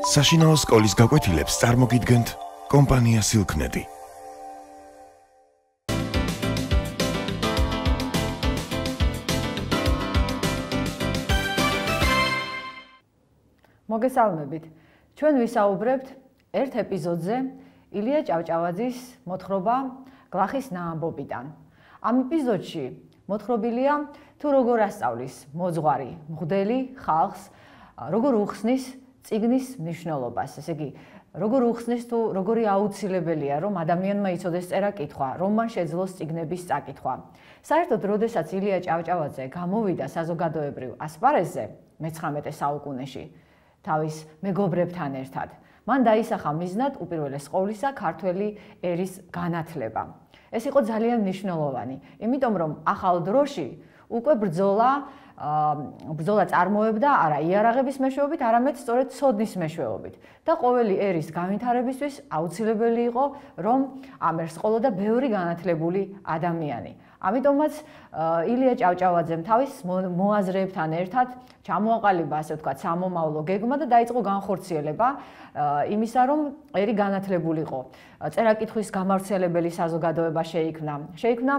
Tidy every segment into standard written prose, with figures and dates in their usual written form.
საშინაო სკოლის გაკვეთილებს წარმოგიდგენთ კომპანია Silknet. მოგესალმებით. ჩვენ ვისაუბრებთ ერთ ეპიზოდზე ილია ჭავჭავაძის მოთხრობა გლახის ნაამბობიდან. ამ ეპიზოდში მოთხრობილია თუ როგორ ასწავლის მოძღვარი მღვდელი ხალხს, როგორ უხსნის წიგნის მნიშვნელობას, ესე იგი, როგორ უხსნის თუ როგორი აუცილებელია, რომ ადამიანმა იცოდეს წერა-კითხვა, რომ მან შეძლოს წიგნების წაკითხვა. საერთოდ, როდესაც ილია ჭავჭავაძე გამოვიდა საზოგადოებრივ ასპარეზზე მე-19 საუკუნეში, თავის მეგობრებთან ერთად, მან დაისახა მიზნად უპირველეს ყოვლისა ქართველი ერის განათლება. ეს იყო ძალიან მნიშვნელოვანი, იმიტომ რომ ახალ დროში უკვე ბრძოლა წარმოებდა არა იარაღების მეშვეობით, არამედ სწორედ ცოდნის მეშვეობით და ყოველი ერის განვითარებისთვის აუცილებელი იყო, რომ ამ ერს ყოლოდა ბევრი განათლებული ადამიანი. ამიტომაც ილია ჭავჭავაძემ თავის მოაზრეებთან ერთად ჩამოაყალიბა, ასე ვთქვათ, სამომავლო გეგმა და დაიწყო განხორციელება იმისა, რომ ერი განათლებულიყო. წერა-კითხვის გამავრცელებელი საზოგადოება შეიქმნა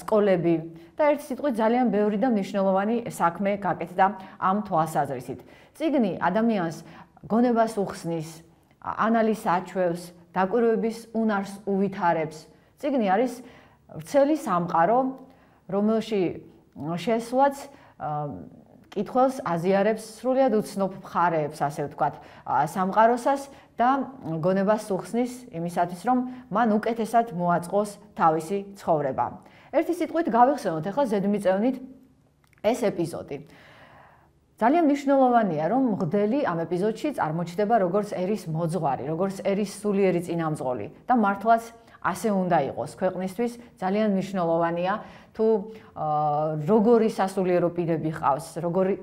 სკოლები და ერთ სიტყვით ძალიან ბევრი და მნიშვნელოვანი საქმე გაკეთდა ამ თვალსაზრისით. წიგნი ადამიანს გონებას უხსნის, ანალიზს აჩვევს, დაკვირვების უნარს უვითარებს. წიგნი არის ვრცელი სამყარო, რომელში შესვლაც კითხველს აზიარებს სრულიად უცნობ მხარეებს, ასე ვთქვათ, სამყაროსას და გონებას უხსნის იმისათვის, რომ მან უკეთესად მოაწყოს თავისი ცხოვრება. ერთი სიტყვით გავიხსენოთ ახლა ზედმიწევნით ეს ეპიზოდი. ძალიან მნიშვნელოვანია, რომ მღვდელი ამ ეპიზოდში წარმოჩნდება როგორც ერის მოძღვარი, როგორც ერის სულიერი წინამძღოლი და მართლაც ასე უნდა იყოს ქვეყნისთვის. ძალიან მნიშვნელოვანია თუ როგორი სასულიერო პირები ყავს, როგორი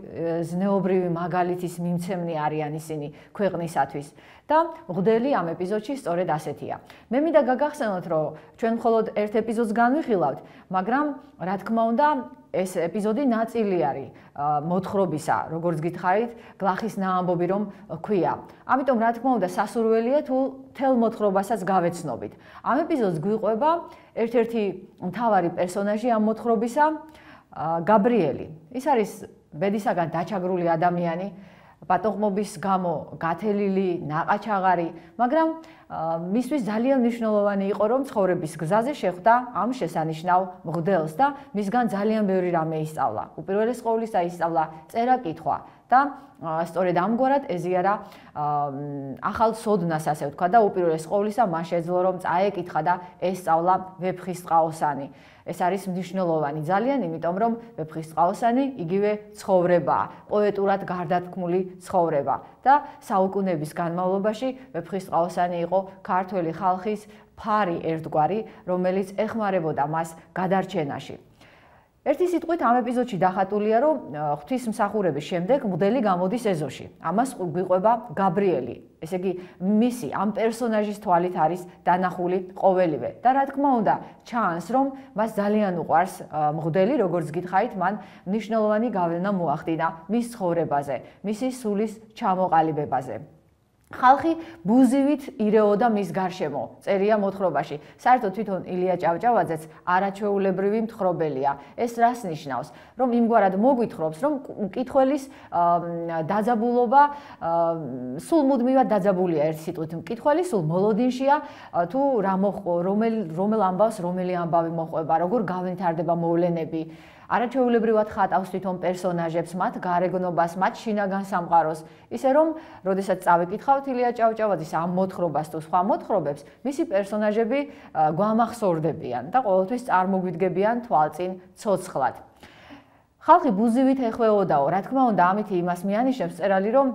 ზნეობრივი მაგალითის მიმცემნი არიან ისინი ქვეყნისათვის და მღვდელი ამ ეპიზოდში სწორედ ასეთია. მე მინდა გაგახსენოთ, რომ ჩვენ მხოლოდ ერთ ეპიზოდს განვიხილავთ, მაგრამ რა თქმა უნდა ეს ეპიზოდი ნაწილი არის მოთხრობისა, როგორც გითხარით, გლახის ნაამბობი რომ ქვია. ამიტომ რა თქმა უნდა სასურველია თუ თელ მოთხრობასაც გავეცნობით. ამ ეპიზოდს გვიყვება ერთ-ერთი მთავარი პერსონაჟი ამ მოთხრობისა, გაბრიელი. ის არის ბედისაგან დაჩაგრული ადამიანი, პატოყმობის გამო გათელილი, ნაყაჩაღარი, მაგრამ მისთვის ძალიან მნიშვნელოვანი იყო, რომ ცხოვრების გზაზე შეხვდა ამ შესანიშნავ მღვდელს და მისგან ძალიან ბევრი რამე ისწავლა. უპირველეს ყოვლისა ისწავლა წერა-კითხვა და სწორედ ამგვარად ეზიარა ახალ ცოდნას, ასე ვთქვა და უპირველეს ყოვლისა მან შეძლო, რომ წაეკითხა და ესწავლა ვეფხისტყაოსანი. ეს არის მნიშვნელოვანი ძალიან, იმიტომ რომ ვეფხისტყაოსანი იგივე ცხოვრებაა, პოეტურად გარდათქმული ცხოვრება და საუკუნეების განმავლობაში ვეფხისტყაოსანი იყო ქართველი ხალხის ფარი ერთგვარი, რომელიც ეხმარებოდა მას გადარჩენაში. ერთი სიტყვით ამ ეპიზოდში დახატულია, რომ ღვთისმსახურების შემდეგ მღვდელი გამოდის ეზოში. ამას გვიყვება გაბრიელი. ესე იგი, მისი ამ პერსონაჟის თვალით არის დანახული ყოველივე. და რა თქმა უნდა, ჩანს, რომ მას ძალიან უყვარს მღვდელი, როგორც გითხარით, მან მნიშვნელოვანი გავლენა მოახდინა მის ცხოვრებაზე, მისი სულის ჩამოყალიბებაზე. ხალხი ბუზივით ირეოდა მის გარშემო, წერია მოთხრობაში. საერთოდ თვითონ ილია ჭავჭავაძეც არაჩვეულებრივი მთხრობელია. ეს რას ნიშნავს? რომ იმგვარად მოგვითხრობს, რომ მკითხველის დაძაბულობა სულ მუდმივად დაძაბულია ერთ სიტყვით. მკითხველი სულ მოლოდინშია, თუ რომელ ამბავს რომელი ამბავი მოყვება, როგორ განვითარდება მოვლენები. არაჩვეულებრივად ხატავს თვითონ პერსონაჟებს, მათ გარეგნობას, მათ შინაგან სამყაროს, ისე რომ, როდესაც წავიკითხავთ ილია ჭავჭავაძის ამ მოთხრობას თუ სხვა მოთხრობებს, მისი პერსონაჟები გვამახსოვრდებიან და ყოველთვის წარმოგვიდგებიან თვალწინ ცოცხლად. ხალხი ბუზივით ეხვეოდაო, რა თქმა უნდა, ამითი იმას მიანიშნებს მწერალი, რომ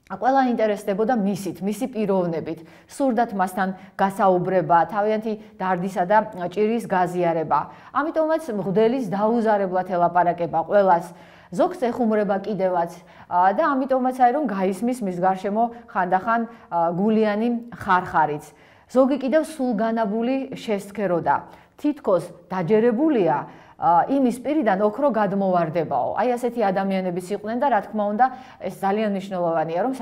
ყველა ინტერესდებოდა მისი პიროვნებით, სურდათ მასთან გასაუბრება, თავიანთი დარდისა და ჭირის გაზიარება. ამიტომაც მღვდელის დაუზარებლად ელაპარაკება ყველას, ზოგს ეხუმრება კიდევაც და ამიტომაც არის რომ გაისმის მის გარშემო ხანდახან გულიანი ხარხარიც. ზოგი კიდევ სულგანაბული შესცქეროდა. თითქოს დაჯერებულია იმის პირიდან ოქრო გადმოვარდებაო. აი ასეთი ადამიანებიც იყვნენ და რა თქმა უნდა, ეს ძალიან მნიშვნელოვანია, რომ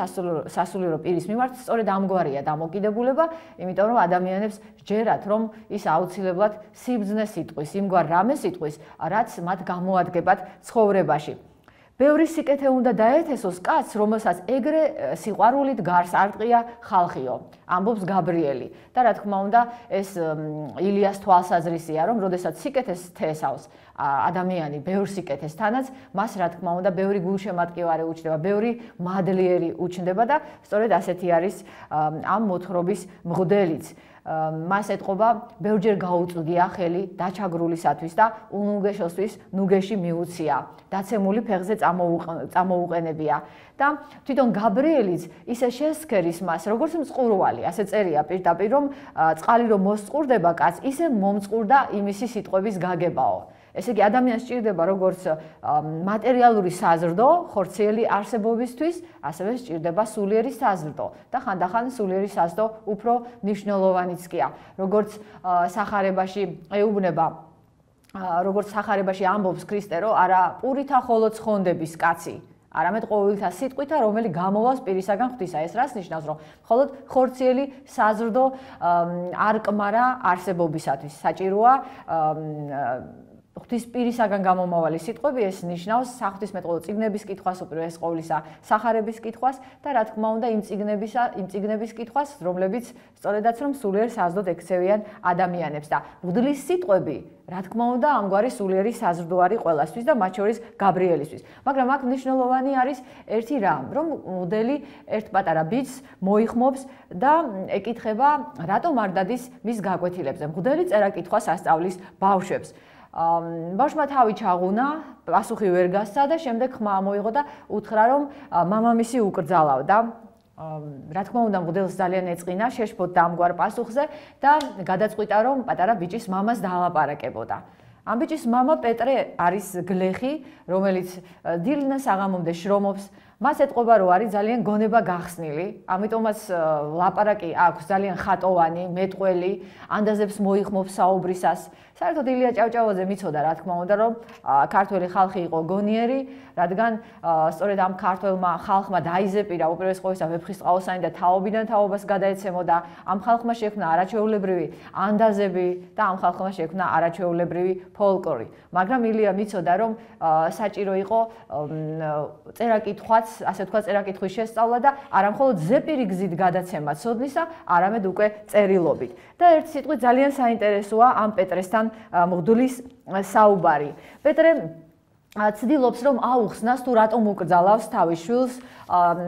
სასულიერო პირის მიმართ სწორედ ამგვარია დამოკიდებულება, იმიტომ რომ ადამიანებს ჯერათ, რომ ის აუცილებლად სიბრძნეს იტყვის, იმგვარ რამეს იტყვის, რაც მათ გამოადგებათ ცხოვრებაში. ბევრი სიკეთე უნდა დაეთესოს კაცს, რომელსაც ეგრე სიყვარულით გარს არტყია ხალხიო, ამბობს გაბრიელი. და რა თქმა უნდა, ეს ილიას თვალსაზრისია, რომ როდესაც სიკეთეს თესავს ადამიანი ბევრ სიკეთესთანაც, მას რა თქმა უნდა, ბევრი გულშემატკივარი უჩნდება, ბევრი მადლიერი უჩნდება და სწორედ ასეთი არის ამ მოთხრობის მღვდელიც. მას ეთყობა ბევრჯერ გაუწვდია ხელი დაჩაგრულისათვის და უნუგეშოსთვის ნუგეში მიუცია. დაცემული ფეხზე წამოუყენებია და თვითონ გაბრიელიც ისე შესქერის მას, როგორც მწყურვალი, ასე წერია პირდაპირ, რომ წყალი რომ მოსწყურდება კაცს, ისე მომწყურდა იმისი სიტყვების გაგებაო. ესე იგი ადამიანს სჭირდება როგორც მატერიალური საზრდო ხორციელი არსებობისთვის, ასევე სჭირდება სულიერი საზრდო და ხანდახან სულიერი საზრდო უფრო მნიშვნელოვანიც კია. როგორც სახარებაში ეუბნება, როგორც სახარებაში ამბობს ქრისტე, რომ არა პურითა ხოლო ცხონდების კაცი, არამედ ყოველთა სიტყვითა, რომელი გამოვას პირისაგან ღვთისა. ეს რას ნიშნავს, რომ მხოლოდ ხორციელი საზრდო არ კმარა არსებობისათვის. საჭიროა ღვთის პირისაგან გამომავალი სიტყვები, ეს ნიშნავს საღვთისმეტყველო წიგნების კითხვას, უპირველეს ყოვლისა სახარების კითხვას და რა თქმა უნდა იმ წიგნების კითხვას, რომლებიც სწორედაც რომ სულიერ საზრდოდ ექცევიან ადამიანებს და მღვდლის სიტყვები, რა თქმა უნდა, ამგვარი სულიერი საზრდო არის ყველასთვის და მათ შორის გაბრიელისთვის. მაგრამ აქ მნიშვნელოვანი არის ერთი რამ, რომ მღვდელი ერთ პატარა ბიჭს მოიხმობს და ეკითხება, რატომ არ დადის მის გაკვეთილებზე. მღვდელი წერა-კითხვას ასწავლის ბავშვებს. ბავშვმა თავი ჩაღუნა, პასუხი ვერ გასცა და შემდეგ ხმა მოიღო და უთხრა, რომ მამამისი უკრძალავდა. რა თქმა უნდა, მღვდელს ძალიან ეწყინა, შეშფოთდა ამგვარ პასუხზე და გადაწყვიტა, რომ პატარა ბიჭის მამას დაალაპარაკებოდა. ამ ბიჭის მამა პეტრე არის გლეხი, რომელიც დილიდან საღამომდე შრომობს. მას ეთყობა, რომ არის ძალიან გონება გახსნილი, ამიტომაც ლაპარაკი აქვს ძალიან ხატოვანი, მეტყველი, ანდაზებს მოიხმობს საუბრისას. საერთოდ ილია ჭავჭავაძე მიცოდა, რა თქმა უნდა, რომ ქართველი ხალხი იყო გონიერი, რადგან სწორედ ამ ქართველმა ხალხმა დაიზეპირა უპირველეს ყოვლისა ვეფხისტყაოსანი და თაობიდან თაობას გადაეცემოდა. ამ ხალხმა შექმნა არაჩვეულებრივი ანდაზები და ამ ხალხმა შექმნა არაჩვეულებრივი ფოლკლორი. მაგრამ ილია მიცოდა, რომ საჭირო იყო წერა-კითხვაც, ასე თქვა, წერა-კითხვის შესწავლა და არა მხოლოდ ზეპირი გზით გადაცემა ცოდნისა, არამედ უკვე წერილობით. და ერთ სიტყვით ძალიან საინტერესოა ამ პეტრესთან მღვდლის საუბარი. პეტრე ცდილობს, რომ აუხსნას თუ რატომ უკრძალავს თავის შვილს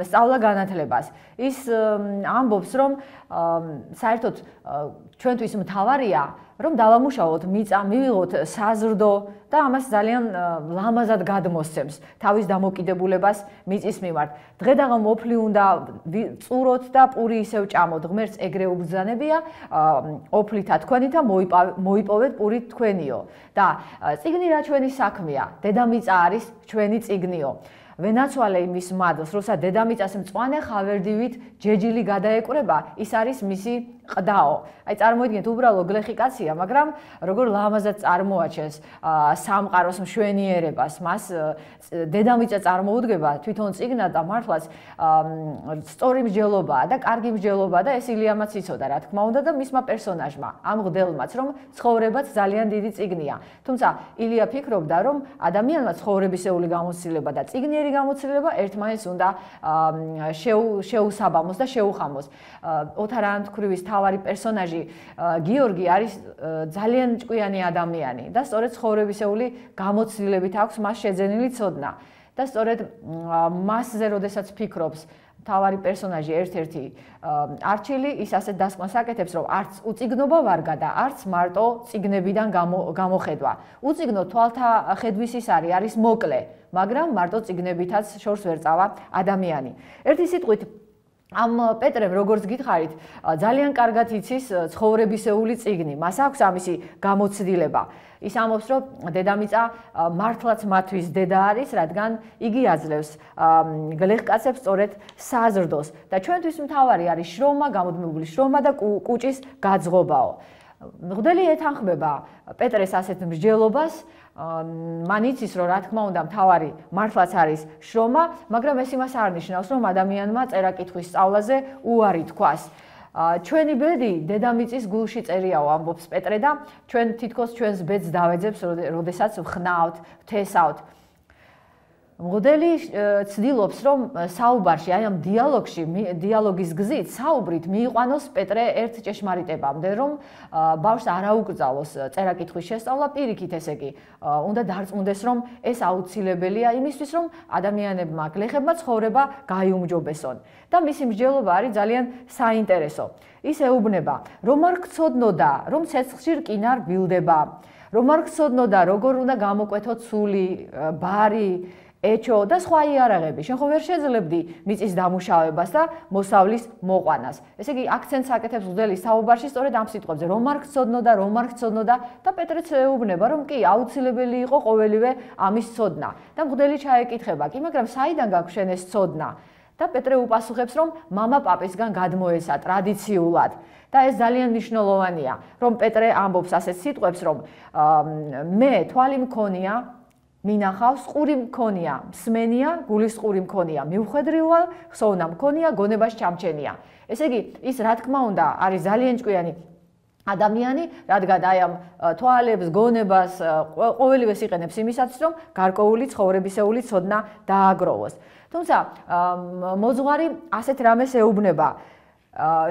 სწავლა-განათლებას. ის ამბობს, რომ საერთოდ ჩვენთვის მთავარია, რომ დავამუშავოთ მიწა, მივიღოთ საზრდო და ამას ძალიან ლამაზად გადმოსცემს თავის დამოკიდებულებას მიწის მიმართ. დღე-დაღამ ოფლი უნდა წუროთ და პური ისევ ჭამოთ. ღმერთს ეგრე უბრძანებია, ოფლითა თქვენითა მოიპოვეთ პური თქვენიო. და წიგნი რა ჩვენი საქმეა? დედამიწა არის ჩვენი წიგნიო. ვენაცვალე იმის მადლს, როცა დედამიწას მწვანე ხავერდივით ჯეჯილი გადაეკვრება, ის არის მისი ყდაო. აი წარმოიდგინეთ, უბრალო გლეხი კაცია, მაგრამ როგორ ლამაზად წარმოაჩენს სამყაროს მშვენიერებას, მას დედამიწა წარმოუდგება თვითონ წიგნად და მართლაც სწორი მსჯელობაა და კარგი მსჯელობაა და ეს ილიამაც იცოდა, რა თქმა უნდა და მისმა პერსონაჟმა, ამ მღვდელმაც, რომ ცხოვრებაც ძალიან დიდი წიგნია. თუმცა ილია ფიქრობდა, რომ ადამიანმა ცხოვრებისეული გამოცდილება და წიგნიერი გამოცდილება ერთმანეთს უნდა შეუსაბამოს და შეუხამოს. ოთარ ანთქვრივის თავარი პერსონაჟი გიორგი არის ძალიან ჭკვიანი ადამიანი და სწორედ ცხოვრებისეული გამოცდილებით აქვს მას შეძენილი ცოდნა. და სწორედ მასზე როდესაც ფიქრობს თავარი პერსონაჟი ერთ-ერთი არჩილი, ის ასე დასკვნას აკეთებს, რომ არც უწიგნობა ვარგა და არც მარტო წიგნებიდან გამოხედვა. უწიგნო თვალთა ხედვისის არის მოკლე, მაგრამ მარტო წიგნებითაც შორს ვერ წავა ადამიანი. ერთი სიტყვით ამ პეტრემ, როგორც გითხარით, ძალიან კარგად იცის ცხოვრებისეული წიგნი. მას აქვს ამისი გამოცდილება. ის ამბობს, რომ დედამიწა მართლაც მათთვის დედა არის, რადგან იგი აძლევს გლეხკაცებს სწორედ საზრდოს და ჩვენთვის მთავარი არის შრომა, გამუდმებული შრომა და კუჭის გაძღობაო. მღვდელი ეთანხმება პეტრეს ასეთ მსჯელობას, მან იცის რომ რა თქმა უნდა მთავარი მართლაც არის შრომა, მაგრამ ეს იმას არ ნიშნავს რომ ადამიანმა წერა-კითხვის სწავლაზე უარი თქვას. ჩვენი ბედი დედამიწის გულში წერიაო, ამბობს პეტრე და ჩვენ თითქოს ჩვენს ბედს დავეძებს, როდესაც ვხნავთ, ვთესავთ. მღვდელი ცდილობს რომ საუბარში, აი ამ დიალოგში, დიალოგის გზით საუბრით მიიყვანოს პეტრე ერთ ჭეშმარიტებამდე, რომ ბავშვს არ აუკრძალოს წერა-კითხვის შესწავლა, პირიქით ესე იგი, უნდა დარწმუნდეს, რომ ეს აუცილებელია იმისთვის, რომ ადამიანებმა, გლეხებმა ცხოვრება გაიუმჯობესონ. და მისი მსჯელობა არის ძალიან საინტერესო. ის ეუბნება, რომ არ გცოდნოდა, რომ ცეცხლში რკინა რბილდება, რომ არ გცოდნოდა, როგორ უნდა გამოკვეთოთ სული, ბარი, ეჩო და სხვა იარაღები. შენ ხო ვერ შეძლებდი მიწის დამუშავებას და მოსავლის მოყვანას. ესე იგი, აქცენტს აკეთებს მღვდელი საუბარში სწორედ ამ სიტყვებზე, რომ არ გცოდნოდა და პეტრეც ეუბნება, რომ კი, აუცილებელი იყო ყოველივე ამის ცოდნა. და მღვდელი ჩაეკითხება, კი, მაგრამ საიდან გაქვს შენ ეს ცოდნა? და პეტრე უპასუხებს, რომ მამა პაპისგან გადმოესა ტრადიციულად. და ეს ძალიან მნიშვნელოვანია, რომ პეტრე ამბობს ასეთ სიტყვებს, რომ მე თვალი მქონია, მინახავს, ყური მქონია, მსმენია, გულის ყური მქონია, მივხვედრივალ, ხსოვნა მქონია, გონებას ჩამჩენია. ესე იგი, ის რა თქმა უნდა არის ძალიან ჭკვიანი ადამიანი, რადგან აი ამ თვალებს, გონებას, ყოველივეს იყენებს იმისათვის, რომ გარკვეული ცხოვრებისეული ცოდნა დააგროვოს. თუმცა მოძღვარი ასეთ რამეს ეუბნება,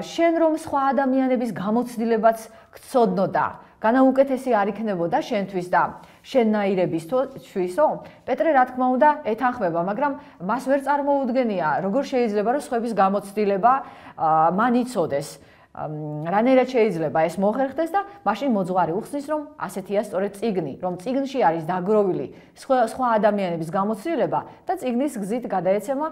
შენ რომ სხვა ადამიანების გამოცდილებაც გცოდნოდა, განაუკეთესი არ იქნებოდა შენთვის და შენნაირებისთვისო, პეტრე რა თქმა უნდა ეთანხმება, მაგრამ მას ვერ წარმოუდგენია, როგორ შეიძლება რომ სხვების გამოცდილება მან იცოდეს. რანაირად შეიძლება ეს მოხერხდეს და მაშინ მოძღვარი უხსნის, რომ ასეთია სწორედ წიგნი, რომ წიგნში არის დაგროვილი სხვა ადამიანების გამოცდილება და წიგნის გზით გადაეცემა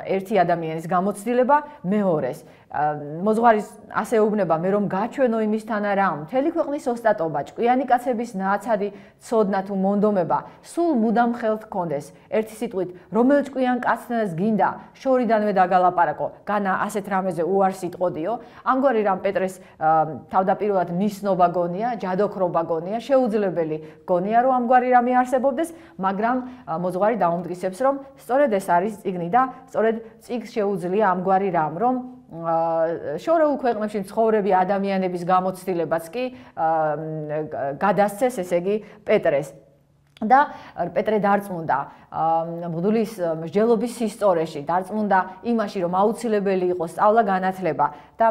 ერთი ადამიანის გამოცდილება მეორეს. მოძღვარი ასე ეუბნება, მე რომ გაჩვენო იმისთან არა, მთელი ქვეყნის ოსტატობა, ჭკვიანი კაცების ნააცადი ცოდნა თუ მონდომება, სულ მუდამ ხელთ გქონდეს. ერთი სიტყვით, რომელ ჭკვიან კაცთანაც გინდა შორიდანვე დაგალაპარაკო, განა ასეთ რამეზე უარს იტყოდიო. ამგვარი რამ პეტრეს თავდაპირველად მისნობა გონია, ჯადოქრობა გონია, შეუძლებელი გონია, რომ ამგვარი რამე არსებობდეს, მაგრამ მოძღვარი დაუმტკიცებს, რომ სწორედ ეს არის წიგნი და სწორედ წიგნს შეუძლია ამგვარი რამ, რომ შორეულ ქვეყნებში მცხოვრები ადამიანების გამოცდილებაც კი გადასცეს, ესე იგი, პეტრეს. და პეტრე დარწმუნდა მღვდლის მსჯელობის სისწორეში, დარწმუნდა იმაში, რომ აუცილებელი იყო სწავლა განათლება და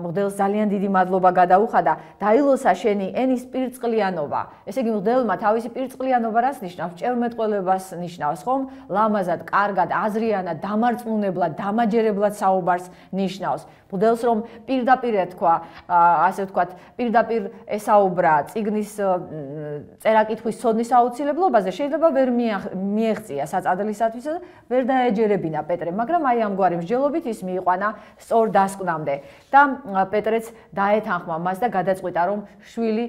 მღვდელს ძალიან დიდი მადლობა გადაუხადა. დაილოსა შენი ენის პირწყლიანობა. ესე იგი, მღვდელმა თავისი პირწყლიანობა რას ნიშნავს? ჭევრმეტყველებას ნიშნავს, ხომ? ლამაზად, კარგად, აზრიანად, დამარწმუნებლად, დამაჯერებლად საუბარს ნიშნავს. მღვდელს რომ პირდაპირ თქვა, ასე ვთქვათ, პირდაპირ ესაუბრა წიგნის წერა-კითხვის ცოდნის აუცილებლობაზე, შეიძლება ვერ მიეღწია საწადლისათვის და ვერ დაეჯერებინა პეტრე, მაგრამ აი ამგვარი მსჯელობით ის მიიყვანა სწორ დასკვნამდე და პეტრეც დაეთანხმა მას და გადაწყვიტა, რომ შვილი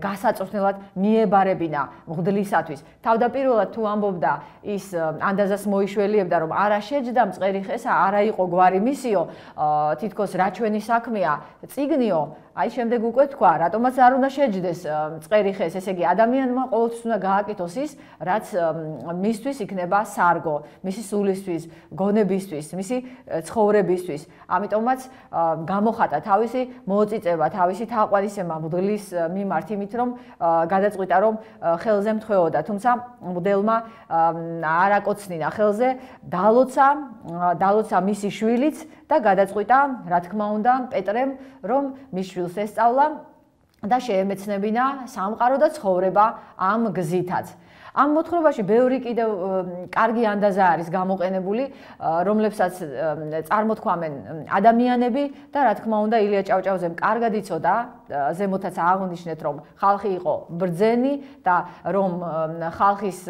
გასაწვრთნელად მიებარებინა მღვდლისათვის. თავდაპირველად თუ ამბობდა ის ანდაზას მოიშველიებდა, რომ არა შეჯდა მწყერი ხესა, არა იყო გვარი მისიო, თითქოს რა ჩვენი საქმეა, წიგნიო, აი შემდეგ უკვე თქვა, რატომაც არ უნდა შეჯდეს მწყერი ხეს, ესე იგი ადამიანმა ყოველთვის უნდა გააკეთოს ის, რაც მისთვის იქნება სარგო, მისი სულისთვის, გონებისთვის, მისი ცხოვრებისთვის. ამიტომაც გამოხატა თავისი მოწიწება, თავისი თაყვანისება მღვდლის მიმართ იმით, რომ გადაწყვიტა, რომ ხელზე მთხვეოდა, თუმცა მღვდელმა არ აკოცნინა ხელზე, დალოცა მისი შვილიც და გადაწყვიტა, რა თქმა უნდა, პეტრემ, რომ მის შვილს ესწავლა და შეემეცნებინა სამყარო და ცხოვრება ამ გზითაც. ამ მოთხრობაში ბევრი კიდევ კარგი ანდაზა არის გამოყენებული, რომლებსაც წარმოთქვამენ ადამიანები და რა თქმა უნდა ილია ჭავჭავაძემ კარგად იცოდა, ზემოთაც აღნიშნეთ, რომ ხალხი იყო ბრძენი და რომ ხალხის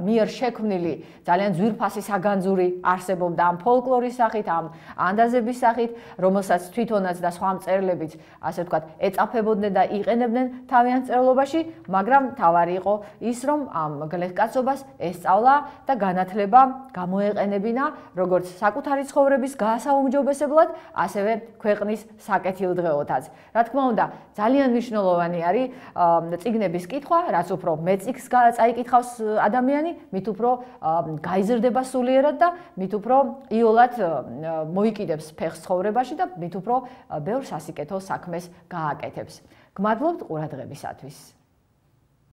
მიერ შექმნილი ძალიან ძვირფასი საგანძური არსებობდა ამ ფოლკლორის სახით, ამ ანდაზების სახით, რომელსაც თვითონაც და სხვა მწერლებიც, ასე ვთქვათ, ეწაფებოდნენ და იყენებდნენ თავიანთ წერილობაში, მაგრამ თავარი იყო ის, რომ ამ გლეხკაცობას ესწავლა და განათლება გამოეყენებინა როგორც საკუთარი ცხოვრების გაასაუმჯობესებლად, ასევე ქვეყნის საკეთილდღეოდაც. რა თქმა უნდა, ძალიან მნიშვნელოვანი არის წიგნების კითხვა, რაც უფრო მეტ წიგნს წაიკითხავს ადამიანი, მით უფრო გაიზრდება სულიერად და მით უფრო იოლად მოიკიდებს ფეხს ცხოვრებაში და მით უფრო ბევრ სასიკეთო საქმეს გააკეთებს. გმადლობთ ყურადღებისათვის.